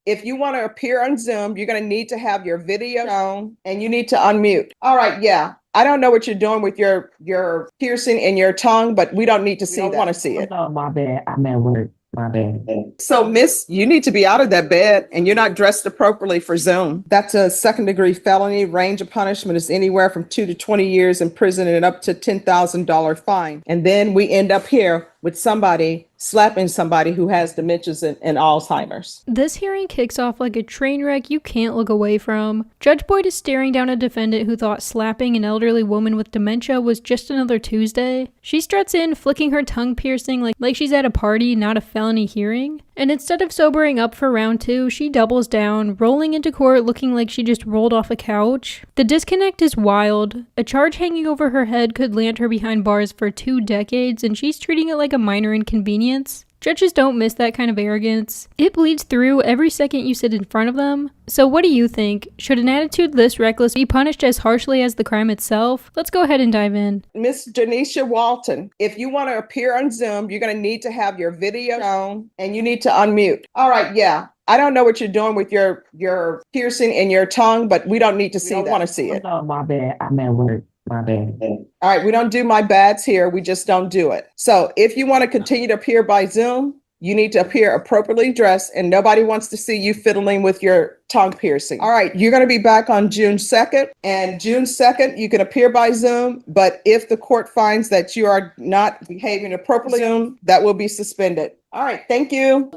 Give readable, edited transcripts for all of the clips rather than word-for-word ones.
If you want to appear on Zoom, you're going to need to have your video on and you need to unmute. All right, yeah. I don't know what you're doing with your piercing in your tongue, but we don't need to see that. Want to see it. No, my bad. I'm at work. My bad. So, miss, you need to be out of that bed and you're not dressed appropriately for Zoom. That's a second-degree felony. Range of punishment is anywhere from 2 to 20 years in prison and up to $10,000 fine. And then we end up here with somebody slapping somebody who has dementias and Alzheimer's. This hearing kicks off like a train wreck you can't look away from. Judge Boyd is staring down a defendant who thought slapping an elderly woman with dementia was just another Tuesday. She struts in, flicking her tongue piercing like she's at a party, not a felony hearing. And instead of sobering up for round 2, she doubles down, rolling into court looking like she just rolled off a couch. The disconnect is wild. A charge hanging over her head could land her behind bars for 2 decades, and she's treating it like a minor inconvenience. Judges don't miss that kind of arrogance. It bleeds through every second you sit in front of them. So what do you think? Should an attitude this reckless be punished as harshly as the crime itself? Let's go ahead and dive in. Miss Janisha Walton, if you want to appear on Zoom, you're going to need to have your video on and you need to unmute. All right, yeah. I don't know what you're doing with your piercing in your tongue, but we don't need to see that. Want to see it. No, my bad. I'm at work. My bad. All right, we don't do my bads here. We just don't do it. So if you want to continue to appear by Zoom, you need to appear appropriately dressed, and nobody wants to see you fiddling with your tongue piercing. All right, you're going to be back on June 2nd, and June 2nd, you can appear by Zoom, but if the court finds that you are not behaving appropriately, Zoom, that will be suspended. All right, thank you.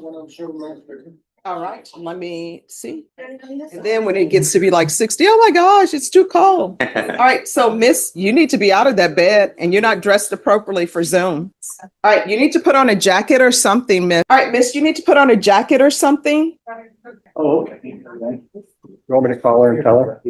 All right, let me see. And then when it gets to be like 60, oh my gosh, it's too cold. All right, so miss, you need to be out of that bed and you're not dressed appropriately for Zoom. All right, you need to put on a jacket or something, miss. All right, miss, you need to put on a jacket or something. Oh, okay. You want me to call her and tell her?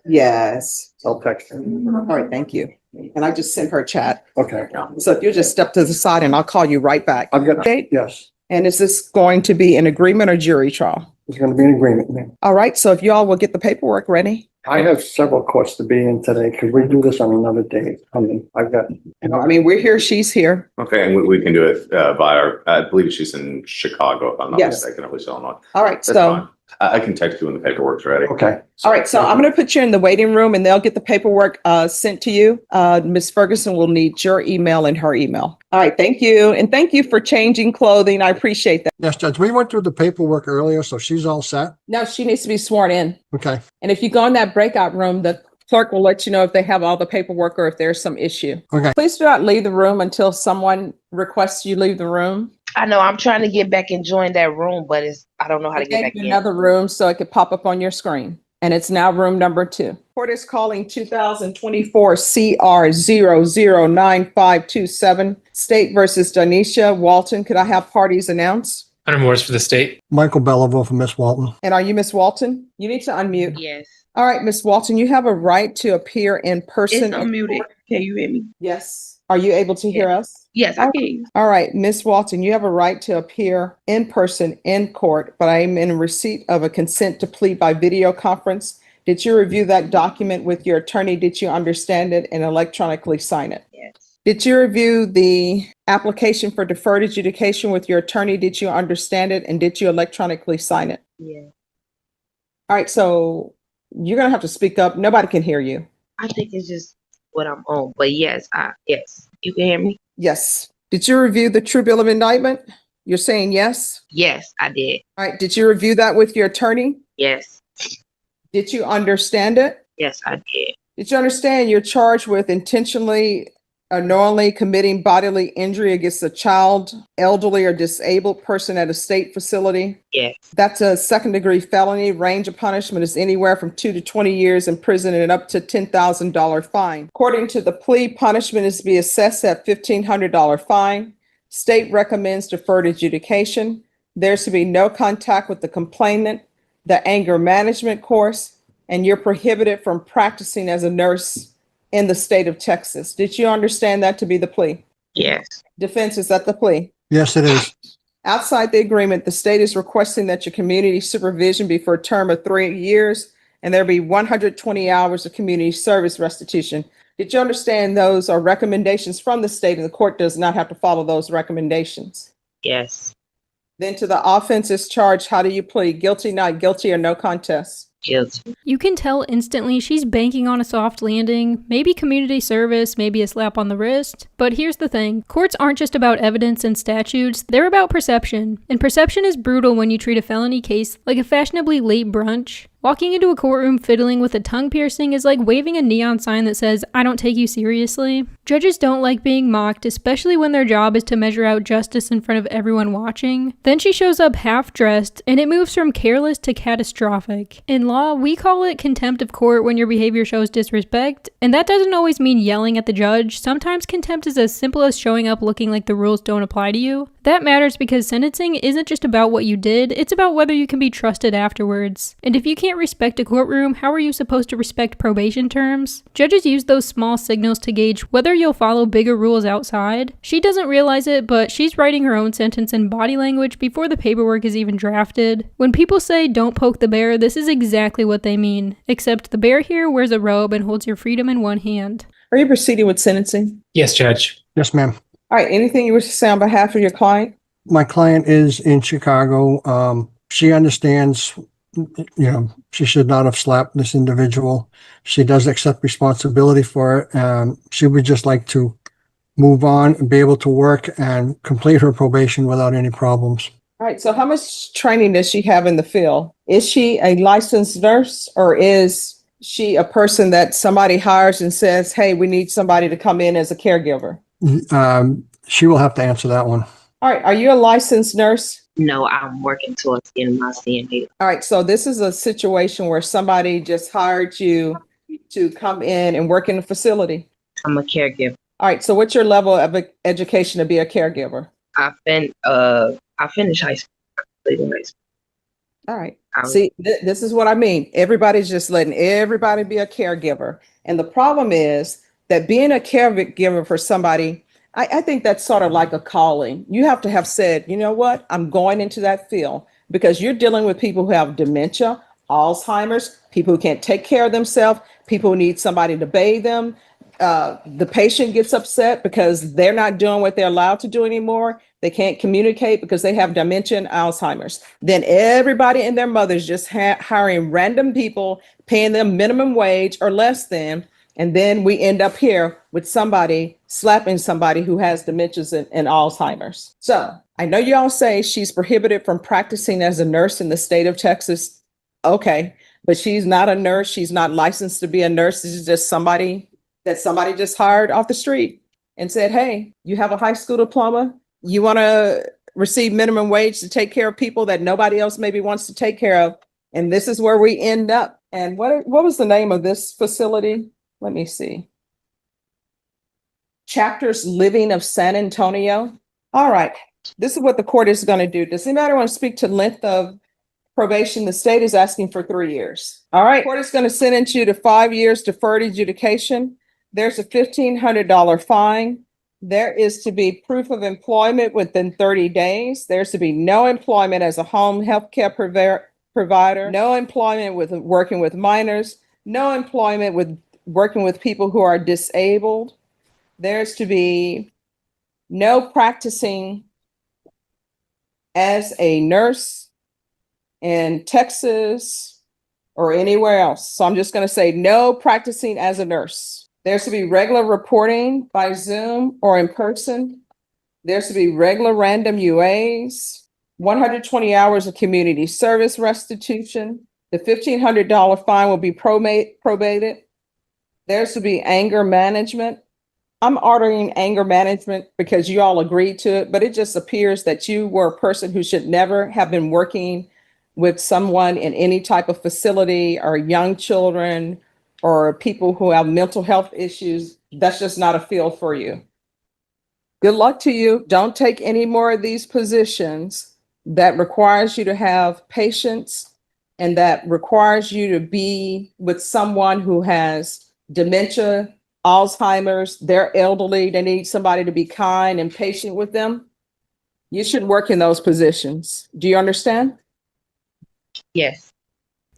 Yes. I'll text her. All right, thank you. And I just sent her a chat. Okay. So if you just step to the side and I'll call you right back. I've got, Okay. yes, And is this going to be an agreement or jury trial? there's going to be an agreement, ma'am. All right, so if you all will get the paperwork ready. I have several courts to be in today. Could we do this on another day? I mean, I've got, I mean, we're here, she's here. Okay, and we can do it via, I believe she's in Chicago, if I'm not Yes. mistaken, at least Illinois. All right, That's so. fine. I can text you when the paperwork's ready. okay. All right, so I'm going to put you in the waiting room and they'll get the paperwork sent to you. Ms. Ferguson will need your email and her email. All right, thank you. And thank you for changing clothing. I appreciate that. Yes, Judge, we went through the paperwork earlier, so she's all set. No, she needs to be sworn in. Okay. And if you go in that breakout room, the clerk will let you know if they have all the paperwork or if there's some issue. Okay. Please do not leave the room until someone requests you leave the room. I know I'm trying to get back and join that room, but I don't know how to get back in. Another room so it could pop up on your screen. And it's now room number 2. Court is calling 2024 CR 009527 State versus Donisha Walton. Could I have parties announced? Hunter Morris for the state. Michael Belleville for Miss Walton. And are you Miss Walton? You need to unmute. Yes. All right, Miss Walton, you have a right to appear in person. It's unmuted. Can you hear me? Yes. Are you able to hear us? Yes, I can. All right, Miss Walton, you have a right to appear in person in court, but I am in receipt of a consent to plea by video conference. Did you review that document with your attorney? Did you understand it and electronically sign it? Yes. Did you review the application for deferred adjudication with your attorney? Did you understand it and did you electronically sign it? Yeah. All right, so you're going to have to speak up. Nobody can hear you. I think it's just what I'm on, but yes, yes. You can hear me? Yes. Did you review the true bill of indictment? You're saying yes? Yes, I did. All right. Did you review that with your attorney? Yes. Did you understand it? Yes, I did. Did you understand you're charged with intentionally or knowingly committing bodily injury against a child, elderly, or disabled person at a state facility? Yes. That's a second-degree felony. Range of punishment is anywhere from 2 to 20 years in prison and up to $10,000 fine. According to the plea, punishment is to be assessed at $1,500 fine. State recommends deferred adjudication. There's to be no contact with the complainant, the anger management course, and you're prohibited from practicing as a nurse in the state of Texas. Did you understand that to be the plea? Yes. Defense, is that the plea? Yes, it is. Outside the agreement, the state is requesting that your community supervision be for a term of 3 years and there be 120 hours of community service restitution. Did you understand those are recommendations from the state and the court does not have to follow those recommendations? Yes. Then to the offenses charged, how do you plead? Guilty, not guilty, or no contest? Guilty. You can tell instantly she's banking on a soft landing, maybe community service, maybe a slap on the wrist. But here's the thing, courts aren't just about evidence and statutes, they're about perception. And perception is brutal when you treat a felony case like a fashionably late brunch. Walking into a courtroom fiddling with a tongue piercing is like waving a neon sign that says, "I don't take you seriously." Judges don't like being mocked, especially when their job is to measure out justice in front of everyone watching. Then she shows up half-dressed, and it moves from careless to catastrophic. In law, we call it contempt of court when your behavior shows disrespect, and that doesn't always mean yelling at the judge. Sometimes contempt is as simple as showing up looking like the rules don't apply to you. That matters because sentencing isn't just about what you did, it's about whether you can be trusted afterwards. And if you can't respect a courtroom, how are you supposed to respect probation terms? Judges use those small signals to gauge whether you'll follow bigger rules outside. She doesn't realize it, but she's writing her own sentence in body language before the paperwork is even drafted. When people say don't poke the bear, this is exactly what they mean. Except the bear here wears a robe and holds your freedom in one hand. Are you proceeding with sentencing? Yes, Judge. Yes, ma'am. All right, anything you wish to say on behalf of your client? My client is in Chicago. She understands, she should not have slapped this individual. She does accept responsibility for it. She would just like to move on and be able to work and complete her probation without any problems. All right, so how much training does she have in the field? Is she a licensed nurse, or is she a person that somebody hires and says, hey, we need somebody to come in as a caregiver? She will have to answer that one. All right, are you a licensed nurse? No, I'm working towards getting my CNA. All right, so this is a situation where somebody just hired you to come in and work in a facility. I'm a caregiver. All right, so what's your level of education to be a caregiver? I finished high school. I completed high school. All right. See, this is what I mean. Everybody's just letting everybody be a caregiver. And the problem is that being a caregiver for somebody, I think that's sort of like a calling. You have to have said, you know what, I'm going into that field, because you're dealing with people who have dementia, Alzheimer's, people who can't take care of themselves, people who need somebody to bathe them. The patient gets upset because they're not doing what they're allowed to do anymore. They can't communicate because they have dementia and Alzheimer's. Then everybody and their mothers just hiring random people, paying them minimum wage or less than. And then we end up here with somebody slapping somebody who has dementias and Alzheimer's. So I know you all say she's prohibited from practicing as a nurse in the state of Texas. Okay, but she's not a nurse. She's not licensed to be a nurse. This is just somebody that somebody just hired off the street and said, hey, you have a high school diploma. You want to receive minimum wage to take care of people that nobody else maybe wants to take care of. And this is where we end up. And what was the name of this facility? Let me see. Chapters Living of San Antonio. All right. This is what the court is going to do. Does anybody want to speak to length of probation? The state is asking for 3 years. All right. Court is going to sentence you to 5 years deferred adjudication. There's a $1,500 fine. There is to be proof of employment within 30 days. There's to be no employment as a home health care provider, no employment with working with minors, no employment with working with people who are disabled. There's to be no practicing as a nurse in Texas or anywhere else. So I'm just going to say no practicing as a nurse. There's to be regular reporting by Zoom or in person. There's to be regular random UAs, 120 hours of community service restitution. The $1,500 fine will be probated. There's to be anger management. I'm ordering anger management because you all agreed to it, but it just appears that you were a person who should never have been working with someone in any type of facility or young children or people who have mental health issues. That's just not a field for you. Good luck to you. Don't take any more of these positions that requires you to have patience and that requires you to be with someone who has dementia, Alzheimer's, they're elderly, they need somebody to be kind and patient with them. You should work in those positions. Do you understand? Yes.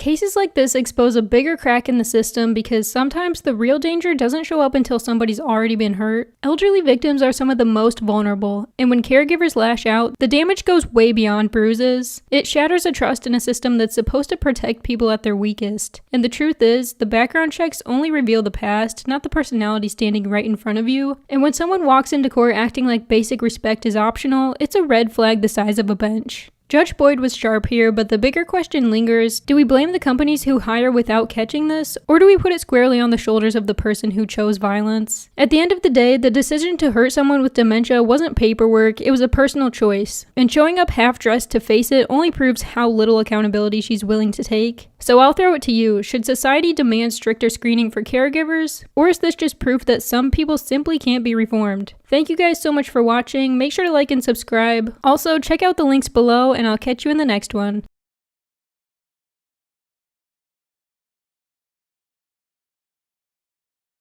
Cases like this expose a bigger crack in the system because sometimes the real danger doesn't show up until somebody's already been hurt. Elderly victims are some of the most vulnerable, and when caregivers lash out, the damage goes way beyond bruises. It shatters a trust in a system that's supposed to protect people at their weakest. And the truth is, the background checks only reveal the past, not the personality standing right in front of you. And when someone walks into court acting like basic respect is optional, it's a red flag the size of a bench. Judge Boyd was sharp here, but the bigger question lingers: do we blame the companies who hire without catching this, or do we put it squarely on the shoulders of the person who chose violence? At the end of the day, the decision to hurt someone with dementia wasn't paperwork, it was a personal choice. And showing up half-dressed to face it only proves how little accountability she's willing to take. So I'll throw it to you: should society demand stricter screening for caregivers, or is this just proof that some people simply can't be reformed? Thank you guys so much for watching. Make sure to like and subscribe. Also, check out the links below, and I'll catch you in the next one.